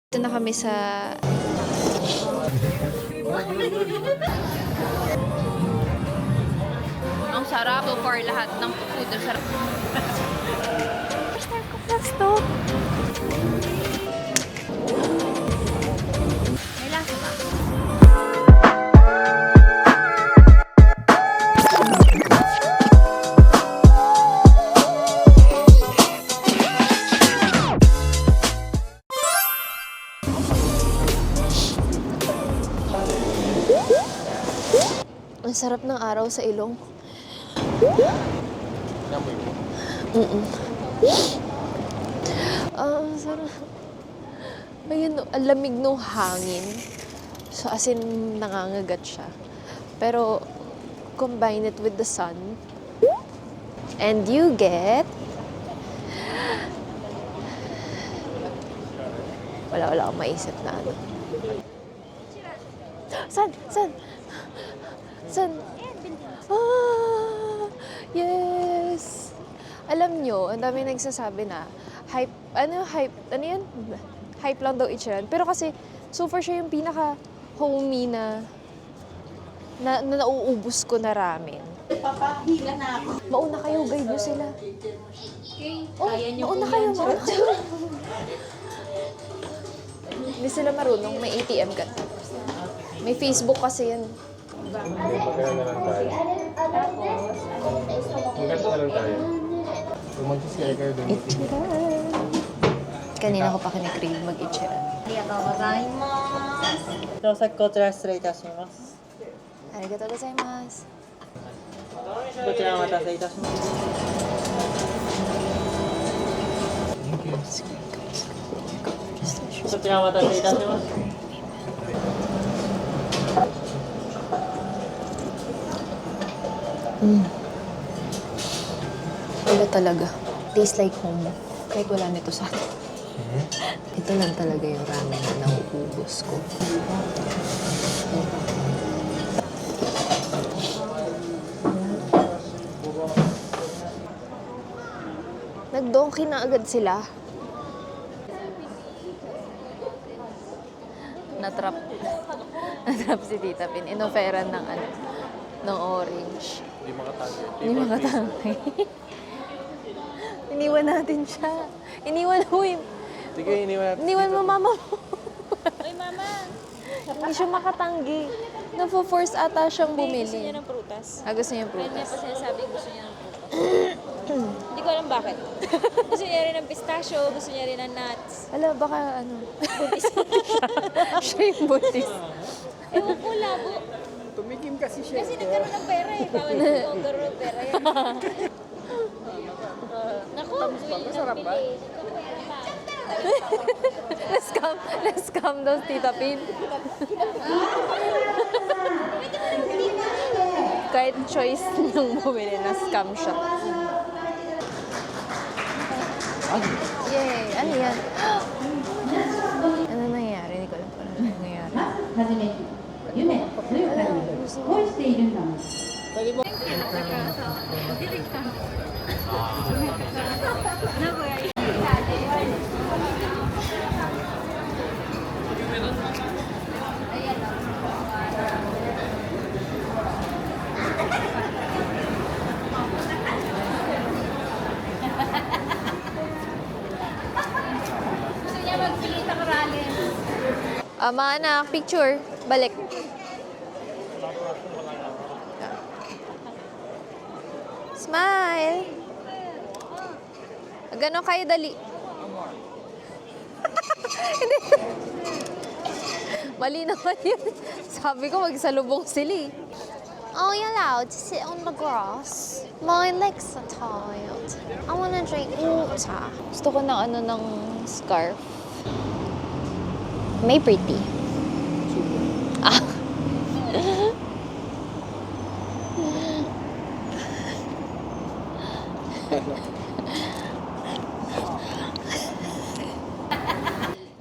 Ito na kami sa... Ang sarap. So far, lahat ng food ang sarap. First time ko plus to. May lasa pa. Ang sarap ng araw sa ilong. Ang sarap. Ayun, ang lamig ng hangin. So, as in, nangangagat siya. Pero, combine it with the sun. And you get... Wala akong maisip na ano. San? Ah, yes! Alam nyo, ang dami nagsasabi na, hype yan? Hype lang daw Ichiran. Pero kasi, so far siya yung pinaka-homey na nauubos ko na ramen. Papahila na ako. Mauna kayo, guide nyo sila. Okay. Oh, mauna kayo. Hindi sila marunong, may ATM ka. May Facebook kasi yan. Magkano na lang tayo? Magkano na lang tayo? Kung mag-share kayo doon. Kanina ko pa kinikrave mag-Ichiran. ありがとうございます。では先こちら失礼いたします。 Arigatou gozaimasu. こちらお待たせいたします。 こちらお待たせいたします。 Wala talaga. Tastes like home. Kahit wala nito sa atin. Ito lang talaga yung ramen na nauubos ko. Nag-donkey na agad sila. Natrap. Natrap si Tita Pin. Inoferan ng ng orange. Hindi makatagay. Hindi makatangay. Iniwan natin siya. Iniwan mo yun. Sige, Iniwan mo mama mo. Ay, mama! Hindi siya makatanggi. Nafo-force ata siyang Gusto niya bumili. ng prutas. Gusto niya yung Kaya niya prutas. pa sinasabi gusto niya ng prutas. Hindi ko alam bakit. Gusto niya rin ng pistachio, gusto niya rin ng nuts. Ala, baka ano. Siya yung butis. Ewan ko, labo. Tumigim kasi siya. Kasi nagkaroon ng pera eh. Bawal ko magkaroon ng pera yan. Naku, masarap ba? Na-scam daw si Tita Pin. Kahit choice niyang bumili, na-scam siya. Yay! Ano yan? Ano nangyayari? Hindi ko alam kung ano nangyayari. はじめ夢という感じで恋しているんだもん Mga anak, picture. Balik. Smile. Ganon kayo dali. Hindi. Mali naman yun. Sabi ko magsalubong sila eh. Oh, you're allowed to sit on the grass. My legs are tired. I wanna drink water. Gusto ko ng ano ng scarf. May pretty. Ah.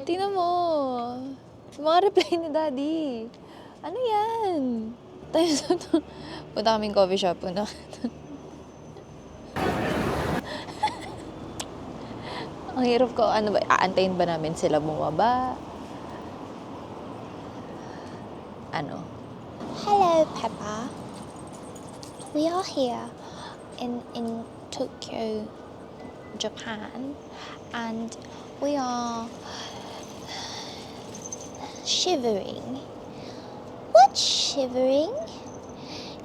Tingnan mo. Mga reply ni Daddy. Ano yan? Tayo sa to. Punta kaming coffee shop. Punta. Ang hirap ko, ano ba, aantayin ba namin sila bumaba? ano. Hello, Peppa. We are here in Tokyo, Japan, and we are shivering. What's shivering?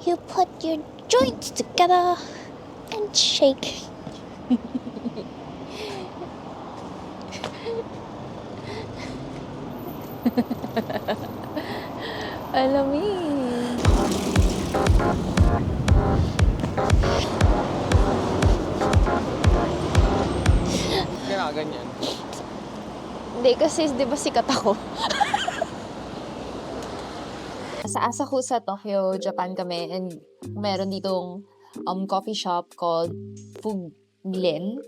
You put your joints together and shake. Alamig. Kaya ganyan. Hindi, kasi di ba sikat ako? Sa Asakusa, Tokyo, Japan kami, and meron ditong coffee shop called Fuglen.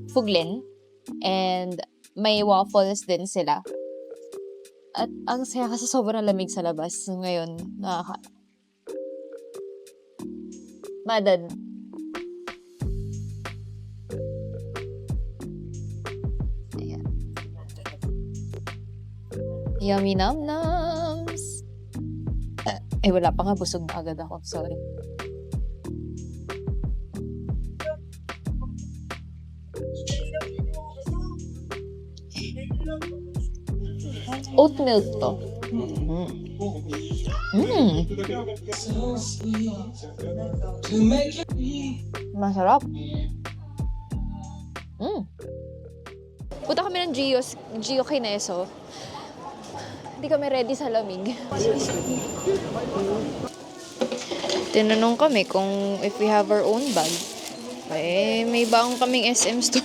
Fuglen. And may waffles din sila. At ang saya kasi sobrang lamig sa labas. So, ngayon, Madad. Ayan. Yummy nam-nams! Wala pa nga. Busog na agad ako. Sorry. Oat milk to. Masarap. Punta kami ng Gio Kineso. Hindi kami ready sa lamig. Tinanong kami kung if we have our own bag. May baong kaming SM store.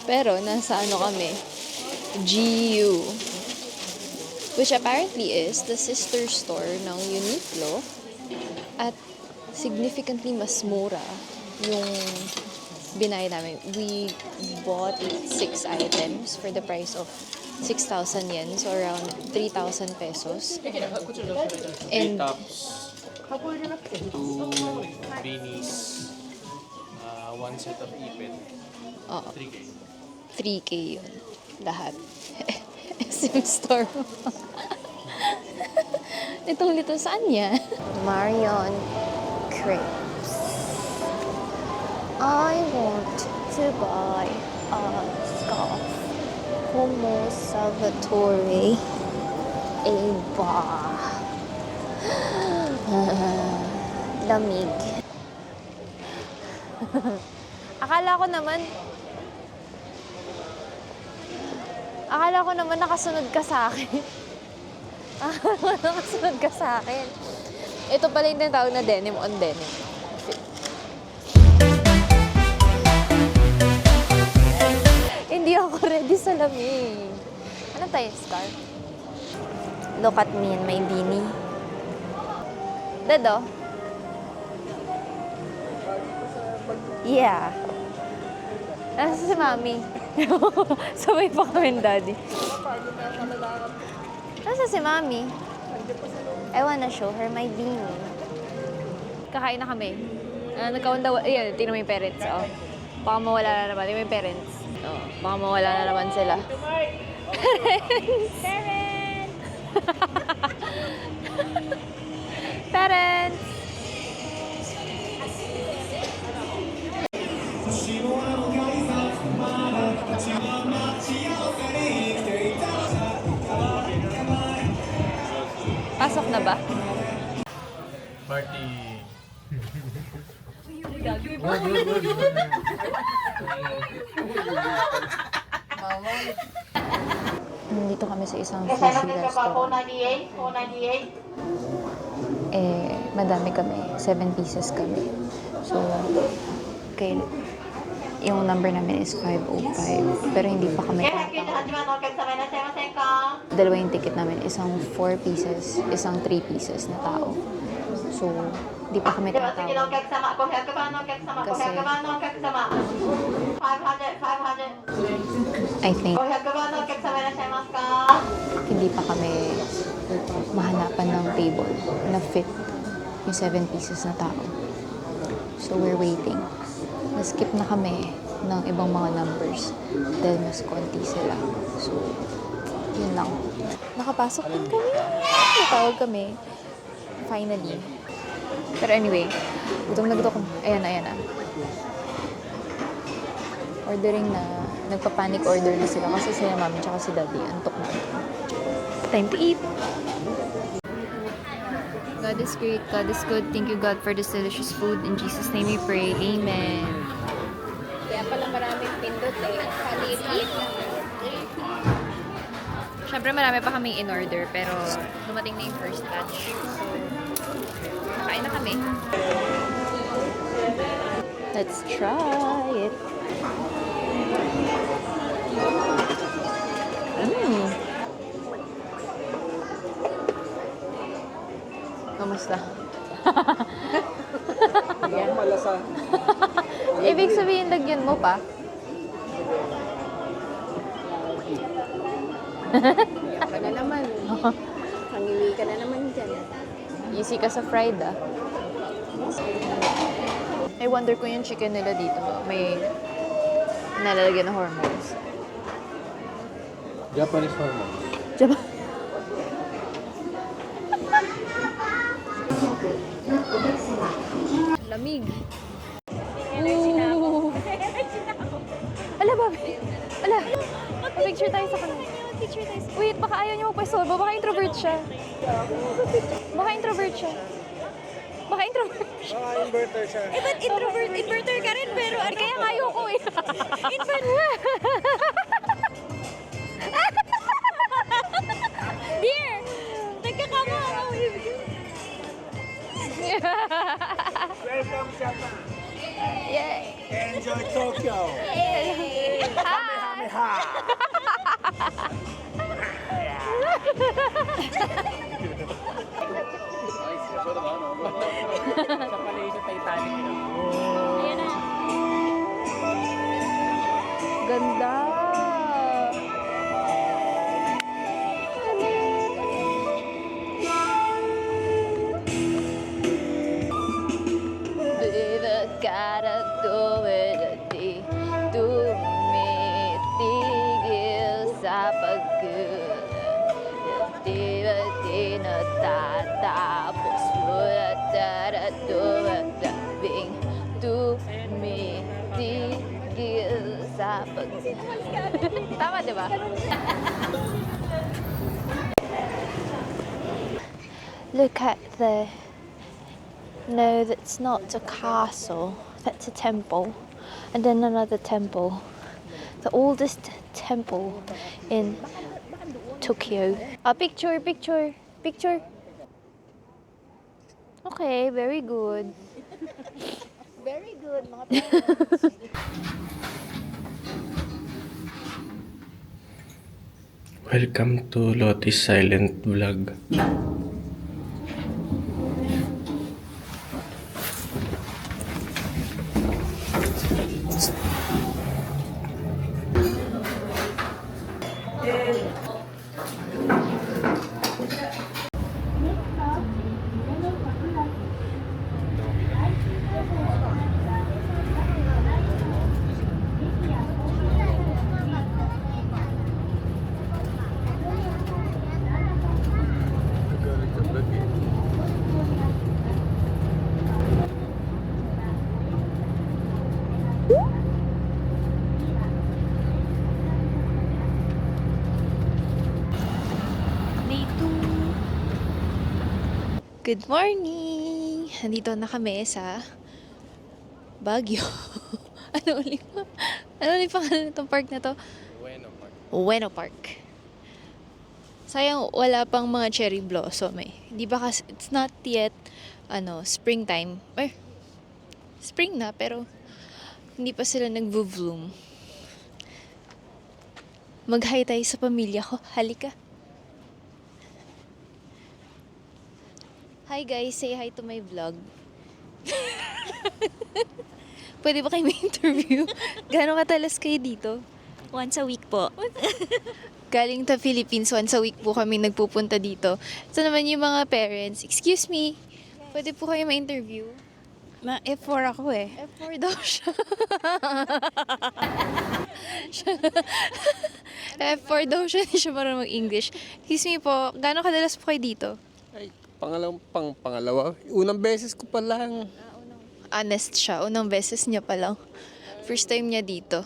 Pero nasa ano kami, GU. Which apparently is the sister store ng Uniqlo. At significantly mas mura yung binayad namin. We bought 6 items for the price of 6,000 yen, so around 3,000 pesos. And tops, 2 beanies, 1 set of ipin, 3K. 3K yun. Lahat. SM store. Litong-lito saan yan? Marion Crepes. I want to buy a scarf. Como Salvatore. Aba. Lamig. Akala ko naman nakasunod ka sa akin. Nakasunod ka sa akin. Ito pala yung tinatawag na denim on denim. Hindi ako ready sa lamig. Ano tayo, scarf? Look at me and my beanie. Dado? Yeah. Nasa si Mami. Sabay pa kami, Daddy. Nasa si Mami? I wanna show her my beanie. Kakain na kami. Nagkaundaw, ayan, tingnan mo yung parents. Oh. Baka mawala na naman. Tingnan mo yung parents. Oh, baka mawala na naman sila. Parents! Parents! Pasok na ba? Party. Nandito kami sa isang sushi restaurant. Madami kami. 7 pieces kami. So, okay, yung number namin is 505. Pero hindi pa kami dalawa yung ticket namin. Isang 4 pieces, isang 3 pieces na tao. So, hindi pa kami tatawag. Kasi, I think, hindi pa kami mahanapan ng table na fit yung 7 pieces na tao. So, we're waiting. Na-skip na kami ng ibang mga numbers dahil mas konti sila. So, yun lang. Nakapasok din kami. Natawag kami. Finally. Pero anyway, gutom na gutom. Ayan na. Ordering na. Nagpa-panic order na sila kasi sila mami tsaka si daddy. Antok na. Time to eat. God is great. God is good. Thank you, God, for this delicious food. In Jesus' name we pray. Amen. Kaya pala maraming pindot eh. Palit-palit lang. Siyempre marami pa kaming in-order pero dumating na yung first batch. So, nakain na kami. Let's try it. Kamusta? Hindi ako malasa. Ibig sabihin lagyan mo pa? Ka na naman. Pangiwi ka na naman dyan. Easy ka sa fried ah. I wonder kung yung chicken nila dito may nalalagyan na hormones. Japanese hormone. Diba? Lamig. Ooh. Ala, Bobby. Ala. Picture tayo sa kanila. Wait, baka ayaw niya magpa-solve. Baka introvert siya. Baka introvert siya. Inverter siya. Eh, ba't inverter ka rin, pero kaya nga ayoko eh. Dear! Nagkakama ako. Welcome, Japan. Yeah. Enjoy Tokyo. Hi! Ganda! Baby, gotta do it, tumitigil sa pagkulang. Di natatapos mo na darabing tumitigil sa pagkulang. Tama, di ba? Look at the... No, that's not a castle. That's a temple. And then another temple. The oldest temple in Tokyo. Picture. Okay, very good. Very good, mga parents. Welcome to Lotus Silent Vlog. Good morning! Nandito na kami sa Baguio. Ano ulit pangalan itong park na to? Ueno Park. Sayang wala pang mga cherry blossom eh. Di ba kasi it's not yet springtime. Spring na pero hindi pa sila nag-bloom. Mag-hi tayo sa pamilya ko. Halika. Hi guys, say hi to my vlog. Pwede ba kayo may interview? Gano'ng katalas kayo dito? Once a week po. Galing ta Philippines, once a week po kami nagpupunta dito. Ito naman yung mga parents. Excuse me, pwede po kayo ma-interview? Na F4 ako eh. F4 daw siya. F4 daw siya, hindi siya marunong mag-English. Excuse me po, gano'ng kadalas po kayo dito? Ay, pangalawa. Unang beses ko pa lang. Honest siya, unang beses niya pa lang. First time niya dito.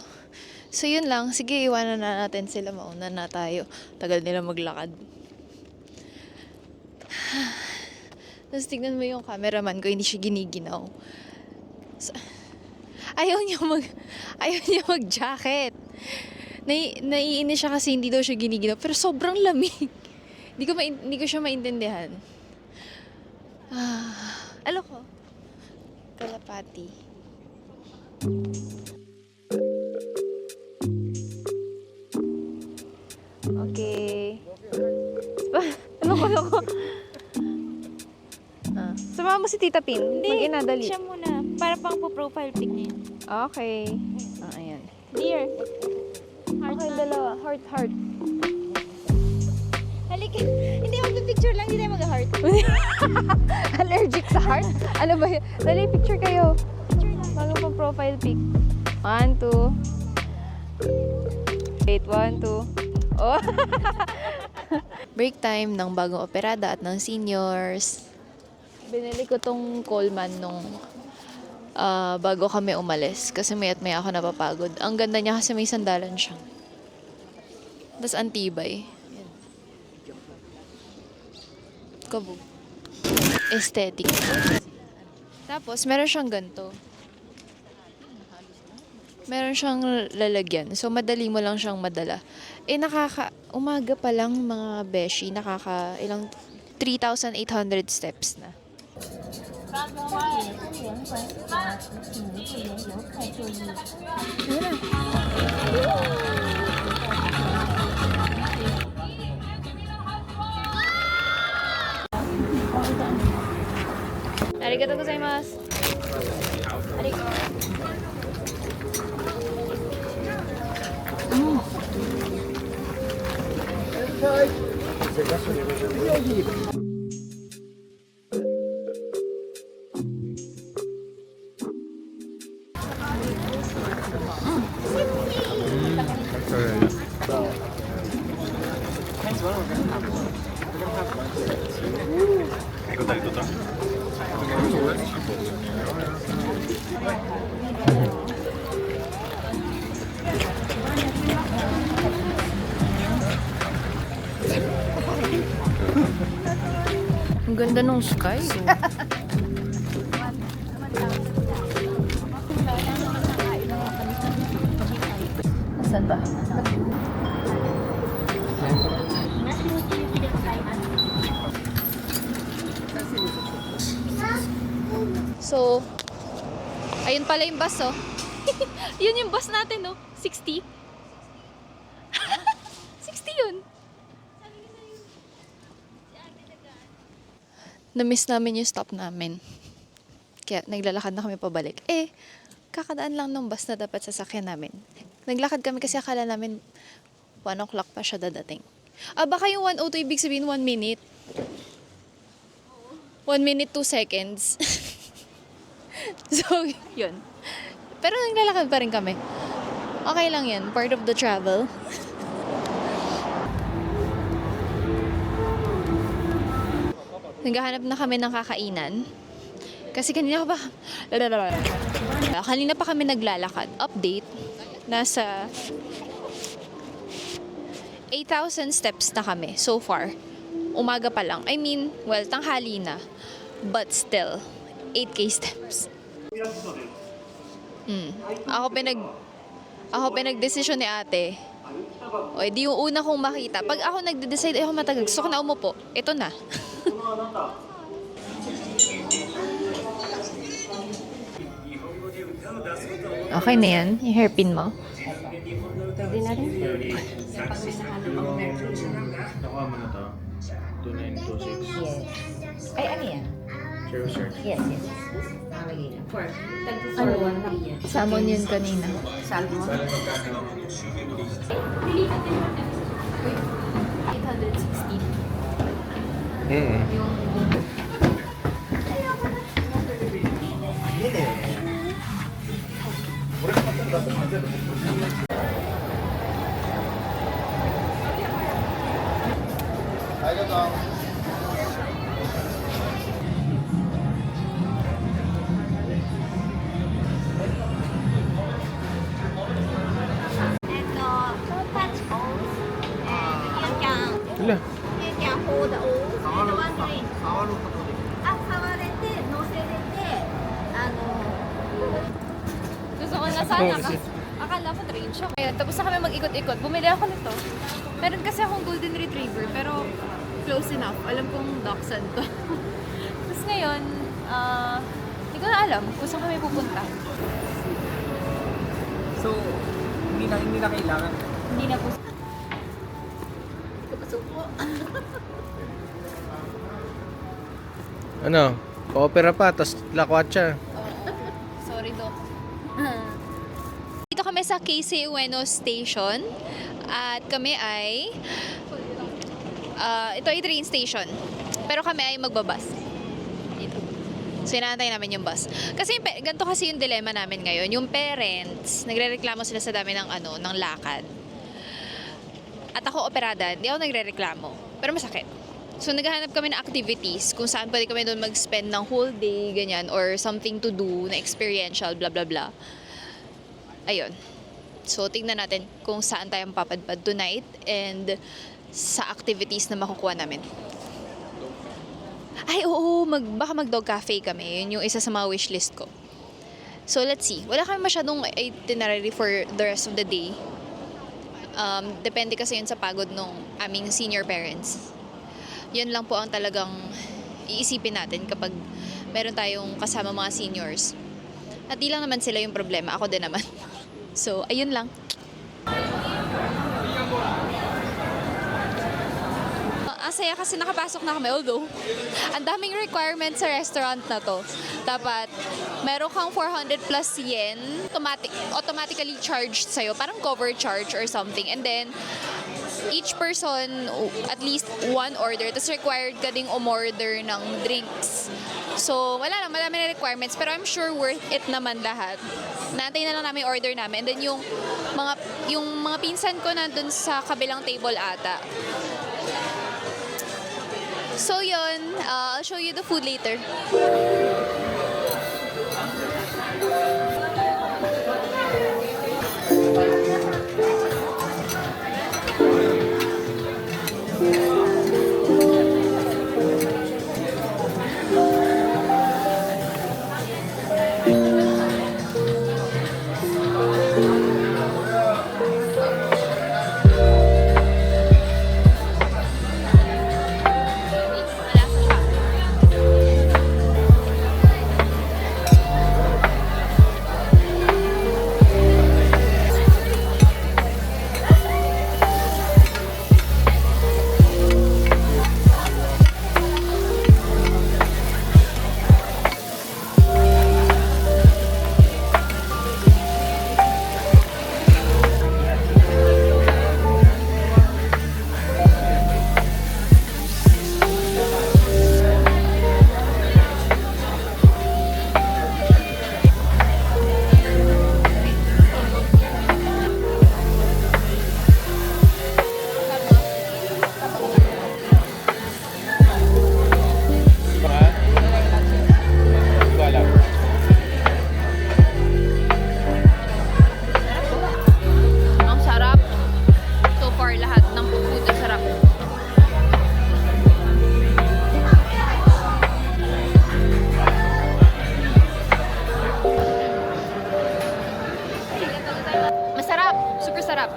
So yun lang, sige iwanan na natin sila, mauna na tayo. Tagal nila maglakad. Tapos tignan mo yung cameraman ko, hindi siya giniginaw. So, ayaw niya mag-jacket. Naiinis siya kasi hindi daw siya giniginaw, pero sobrang lamig. Hindi ko siya maintindihan. Ano ko? Kalapati. Okay. Ano ko? Sama mo si Tita Pin. Mag-ina, dali. Siya muna. Para pang po-profile pic niya. Okay. Ayan. Dear. Okay, dalawa. Heart. Halika. Hindi, mag-picture lang. Hindi tayo mag-heart. Allergic sa heart? Ano ba yun? Dali, picture kayo. Bago pang profile pic. 1, 2. Wait, 1, 2. Oh. Break time ng bagong operada at ng seniors. Binili ko tong Coleman nung bago kami umalis. Kasi maya't maya ako napapagod. Ang ganda niya kasi may sandalan siya. Tapos antibay. Kabog. Aesthetic. Tapos, meron siyang ganito. Meron siyang lalagyan. So, madali mo lang siyang madala. Umaga pa lang mga beshi, ilang 3,800 steps na. Arigatou gozaimasu. Ang ganda nung sky. Saan ba? So, ayun pala yung bus, oh. Yun yung bus natin, oh. 60. 60 yun. Na-miss namin yung stop namin. Kaya naglalakad na kami pabalik. Kakadaan lang ng bus na dapat sasakyan namin. Naglakad kami kasi akala namin 1 o'clock pa siya dadating. Baka yung 1:02 ibig sabihin 1 minute. 1 minute, 2 seconds. So, yun. Pero naglalakad pa rin kami. Okay lang yan. Part of the travel. Naghahanap na kami ng kakainan. Kasi kanina pa kami naglalakad. Update. Nasa 8,000 steps na kami so far. Umaga pa lang. Tanghali na. But still, 8K steps. Ako pinag-desisyon ni ate. O, di yung una kong makita. Pag ako nagde-decide, ako matagal. Gusto ko na umupo. Ito na. Okay na yan? Yung hairpin mo? Pwede na rin. Nakuha mo na to. 2926. Yes. Ay, ano yan? Sure. Yes. Okay na. For tag-for 1 lang yan. Salmon yun kanina. Salmon. 860. Wala. Gusto ko na sana. Akala ko train siya. Kaya tapos na kami mag-ikot-ikot. Bumili ako nito. Meron kasi akong golden retriever pero close enough. Alam kong dachshund to. Tapos ngayon, hindi ko na alam kung saan kami pupunta. So, hindi na kailangan. Hindi na po. Ano? Opera pa, tas lakwatsa. Sorry, Doc. Dito kami sa Keisei Ueno Station. At kami ay... ito ay train station. Pero kami ay magbabas. Dito. So, inaantay namin yung bus. Kasi ganito kasi yung dilemma namin ngayon. Yung parents, nagre-reklamo sila sa dami ng, ng lakad. At ako operada, hindi ako nagre-reklamo. Pero masakit. So, naghahanap kami ng activities kung saan pwede kami doon mag-spend ng whole day, ganyan, or something to do na experiential, blah, blah, blah. Ayun. So, tingnan natin kung saan tayo papadpad tonight and sa activities na makukuha namin. Ay, oo, baka mag-dog cafe kami. Yun yung isa sa mga wishlist ko. So, let's see. Wala kami masyadong itinerary for the rest of the day. Depende kasi yun sa pagod ng aming senior parents. Yun lang po ang talagang iisipin natin kapag meron tayong kasama mga seniors. At di lang naman sila yung problema, ako din naman. So, ayun lang. Ang saya kasi nakapasok na kami, although ang daming requirements sa restaurant na to. Dapat meron kang 400 plus yen, automatically charged sa'yo, parang cover charge or something. And then, each person, at least one order, tapos required ka ding umorder ng drinks. So, wala lang, madami na requirements, pero I'm sure worth it naman lahat. Naantay na lang namin yung order namin. And then yung mga pinsan ko na dun sa kabilang table ata. So yun, I'll show you the food later. Ang sarap. So far, lahat ng food ang sarap. Masarap. Super sarap.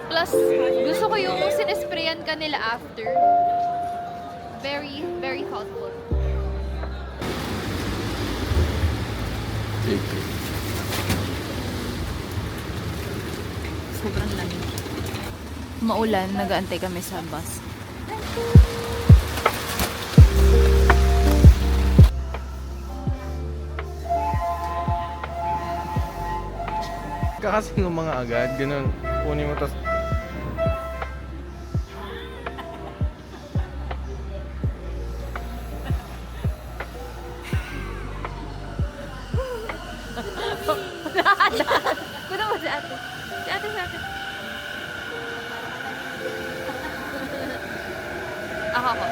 Plus, gusto ko yung sinesprayan ka nila after. Very, very thoughtful. Sobrang lamig. Maulan, nag-aantay kami sa bus. Kakasing ng mga agad, ganun. Kunin mo tas... Kuno mo si ate. Si ate. Ako.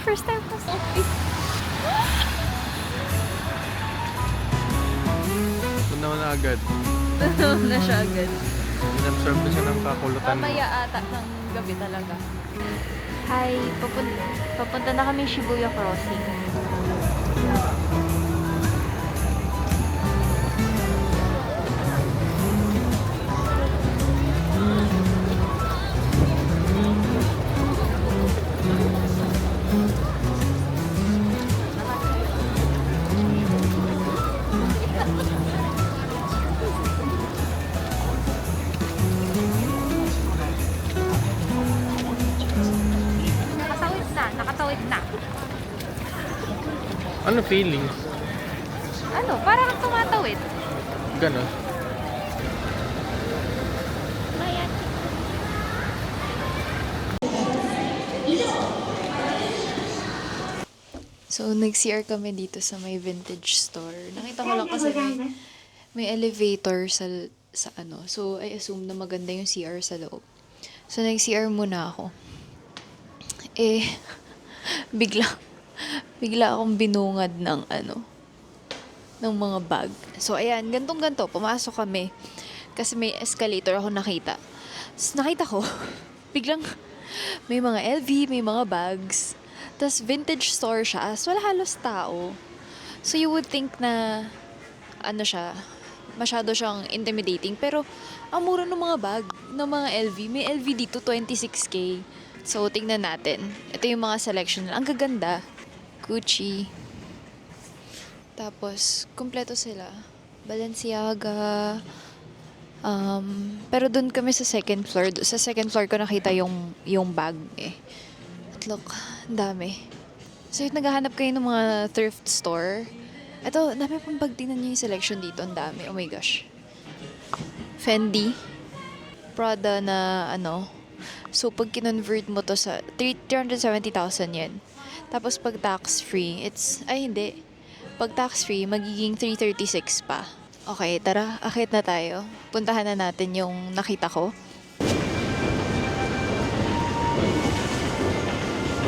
First time ko sa Punta mo na agad. na siya agad. Inabsorb na siya ng kakulutan mo. Mamaya ata ng gabi talaga. Hi, papunta na kami Shibuya Crossing. Nakatawid na. Ano feelings? Ano? Parang tumatawid. Ganon. So, nag-CR kami dito sa may vintage store. Nakita ko lang kasi may elevator sa ano. So, I assume na maganda yung CR sa loob. So, nag-CR muna ako. Eh, bigla akong binungad ng ano, ng mga bag. So, ayan, gantong-ganto, pumasok kami. Kasi may escalator ako nakita. Tapos nakita ko, biglang may mga LV, may mga bags. Tapos vintage store siya. So, wala halos tao. So, you would think na, ano siya, masyado siyang intimidating. Pero, ang mura ng mga bag, ng mga LV. May LV dito, 26K. So, tingnan natin. Ito yung mga selection. Ang gaganda. Gucci. Tapos, kumpleto sila. Balenciaga. Pero dun kami sa second floor. Sa second floor ko nakita yung bag eh. At look, ang dami. So, yung naghahanap kayo ng mga thrift store. Ito, dami pang bag. Tingnan niyo yung selection dito. Ang dami. Oh my gosh. Fendi. Prada na ano. So, pag kinonvert mo to sa 370,000 yen. Tapos, pag tax-free, hindi. Pag tax-free, magiging 336 pa. Okay, tara, akit na tayo. Puntahan na natin yung nakita ko.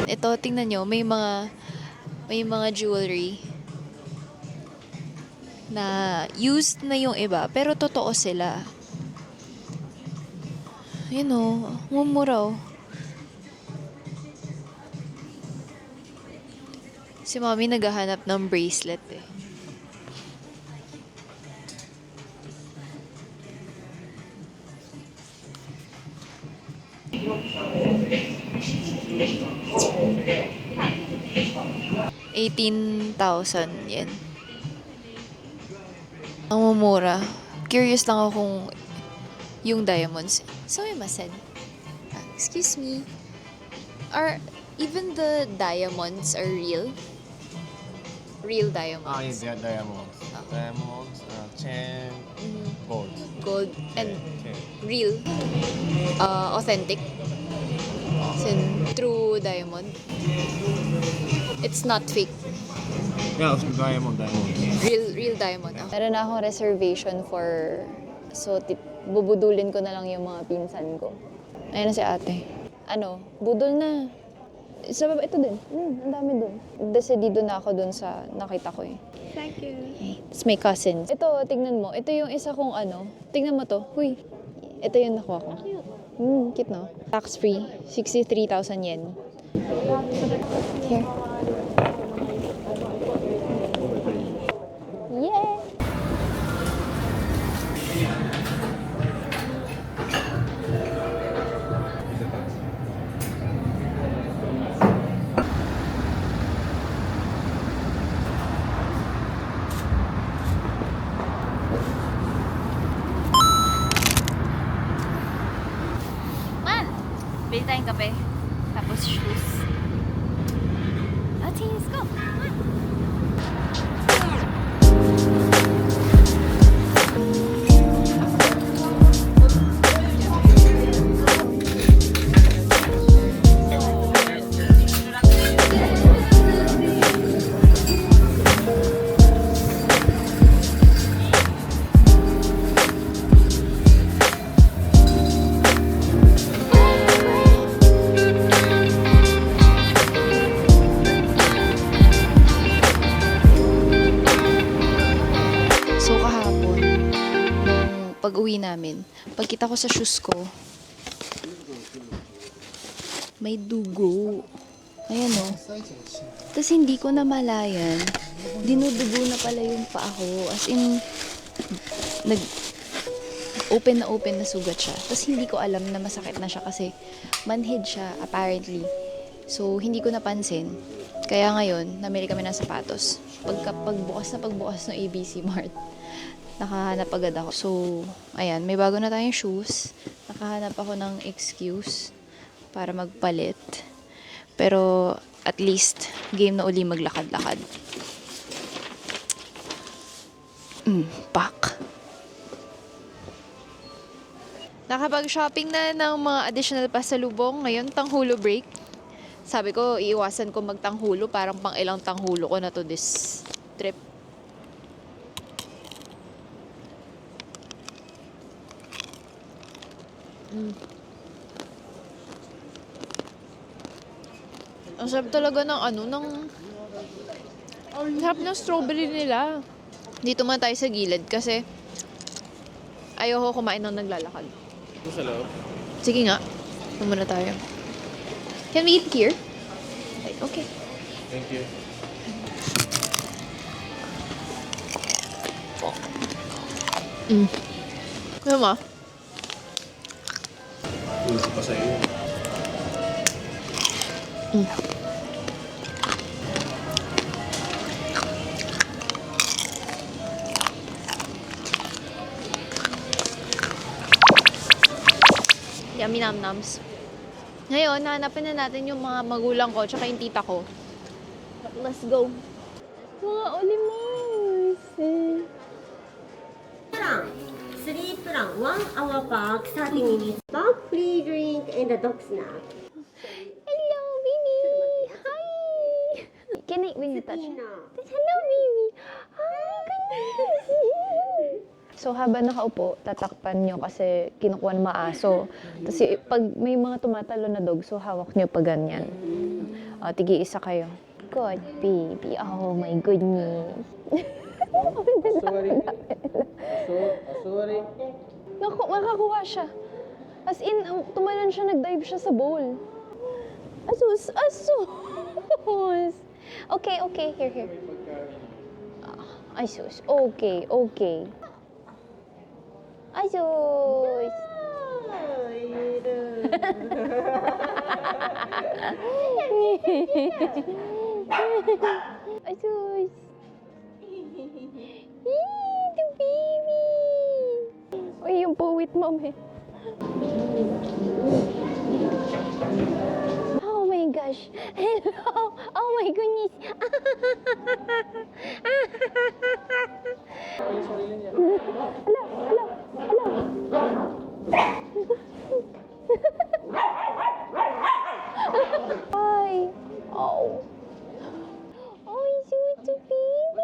Ito, tingnan nyo, may mga jewelry na used na yung iba, pero totoo sila. Yun o, mumura o. Si mommy naghahanap ng bracelet eh. $18,000 yen. Ang mumura. Curious lang ako kung yung diamonds. Sumimasen. Excuse me. Are even the diamonds are real? Real diamonds? they are diamonds. Diamonds, chain, gold. Gold and Okay. real? Authentic? As in, true diamond? It's not fake. Yeah, diamond. Real diamond. Meron na akong reservation for... So, bubudulin ko na lang yung mga pinsan ko. Ayan na si ate. Ano? Budol na. Sa baba, ito din. Ang dami dun. Decidido na ako dun sa nakita ko eh. Thank you. Okay. Tapos may cousins. Ito, tignan mo. Ito yung isa kong ano. Tignan mo to. Huy. Ito yung nakuha ko. Cute no? Tax-free. 63,000 yen. Here. Yeah! Bili tayong kape. Tapos shoes. Let's go! So kahapon, nung pag-uwi namin, pagkita ko sa shoes ko, may dugo. Ayan o. Tapos hindi ko namalayan, dinudugo na pala yung paa ko. As in, open na sugat siya. Tapos hindi ko alam na masakit na siya kasi manhid siya apparently. So hindi ko napansin. Kaya ngayon, namili kami ng sapatos. Pagbukas ng ABC Mart, nakahanap agad ako. So, ayan, may bago na tayong shoes. Nakahanap ako ng excuse para magpalit. Pero, at least, game na uli maglakad-lakad. Pak. Nakapag-shopping na ng mga additional pasalubong. Ngayon, tanghulo break. Sabi ko, iiwasan ko magtanghulo. Parang pang ilang tanghulo ko na to this trip. Ang sarap talaga ng ang sarap ng strawberry nila. Dito man tayo sa gilid kasi ayoko kumain ng naglalakad. Ito sa loob. Sige nga, muna tayo. Can we eat here? Okay. Thank you. Ano mo? Uso pa sa'yo. Yummy nam-nams. Ngayon, hanapin na natin yung mga magulang ko tsaka yung tita ko. Let's go. Mga olimos. 3 plan 1 hour park 30 minutes park free drink and a dog snack. Hello, baby. Hi. Can I, when you touch? Hello, baby. Hi, goodness. So, habang nakaupo, tatakpan nyo kasi kinukuha ng maaso. Tapos, pag may mga tumatalo na dog, so hawak nyo pa ganyan. O, tigi-isa kayo. Good, baby. Oh, my goodness. Sorry. Makakuha siya. As in, tumalon siya, nag-dive siya sa bowl. Asus! Asus! Okay, here. Asus, okay. Asus! Asus! The baby! Uy, yung poet mom eh. Oh my gosh! Hello! Oh my goodness! Hi! Oh! Oh, it's a baby!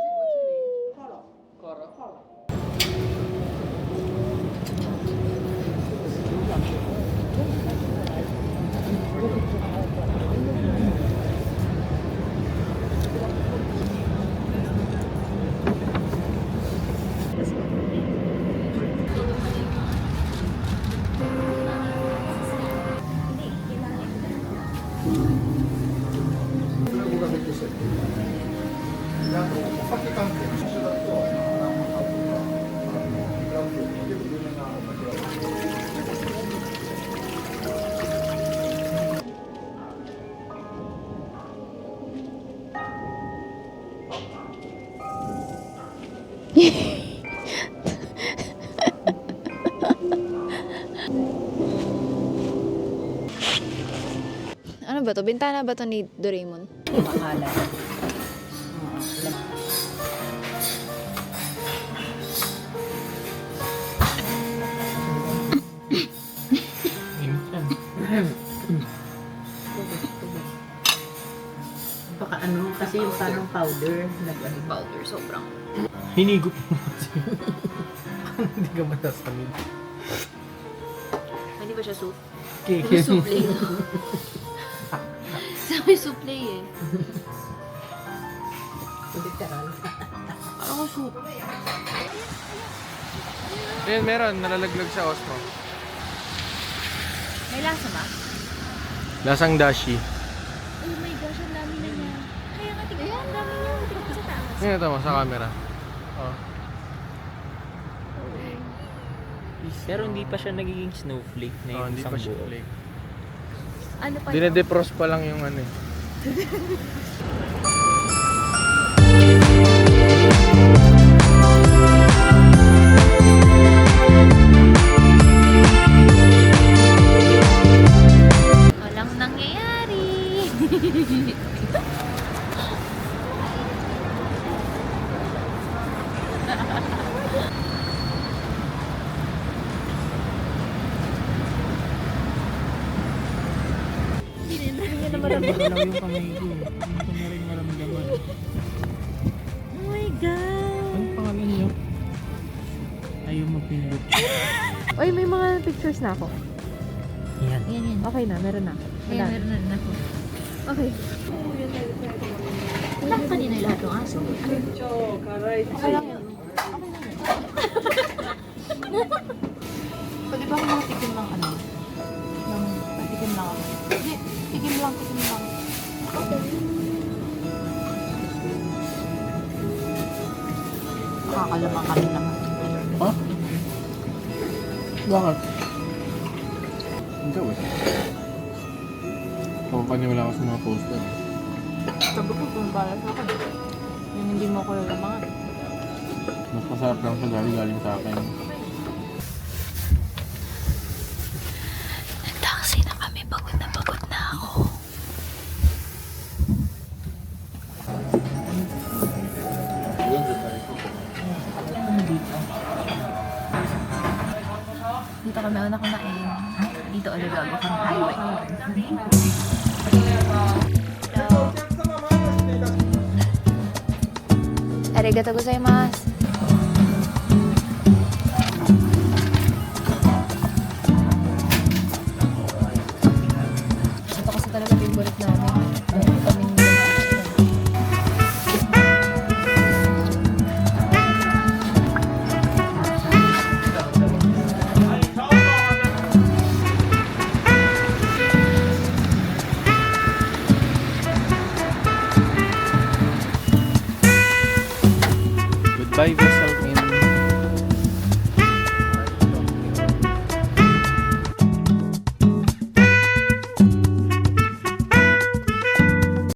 Ano ba to? Bintana ba to ni Doraemon? Pakala. Baka ano, kasi yung parang powder. Powder, sobrang. Hinigop mo kasi. Hindi ka matasamid. Hindi ba siya soup? Kiki. Souple. Sabi souple eh. Literal. Parang soup. Ayan, meron. Nalalaglag sa Osmo. May lasa ba? Lasang dashi. Oh my gosh, ang dami na niya. Kaya nga, tignan ang dami niya. Tignan ko sa taas. Tingnan mo sa camera. Oh. Pero hindi pa siya nagiging snowflake na Oh, yung hindi isang pa siya buo. flake. Ano pa yun? Dinedefrost pa lang yung ano eh. Walang nangyayari. Wala lang yung kamay ko. Hindi ko na rin maramdaman. Oh my God. Anong pangalan niyo? Ayaw magpindot. Oy, may mga pictures na ako. Yan. Yan. Okay na, meron na ako. Ayan, meron na rin ako. Okay. Wala pa din na lahat ng aso. Pwede ba ako tikim ng ano? Tikim lang ako. Hindi, tikim lang. Nakakalamang kami naman. Ha? Bakit? Hindi ko eh. Papapaniwala ako sa mga poster. Sabi ko kung para sa akin. Yung hindi mo ko lalamangan. Mas masarap lang sa galing sa akin. Taxi na kami. Pagod na ako. Dito kami una kumain. Dito ulit bago kami highway. Arigato gozaimasu. Ito kasi talaga favorite namin. Kaming Goodbye, Vessel.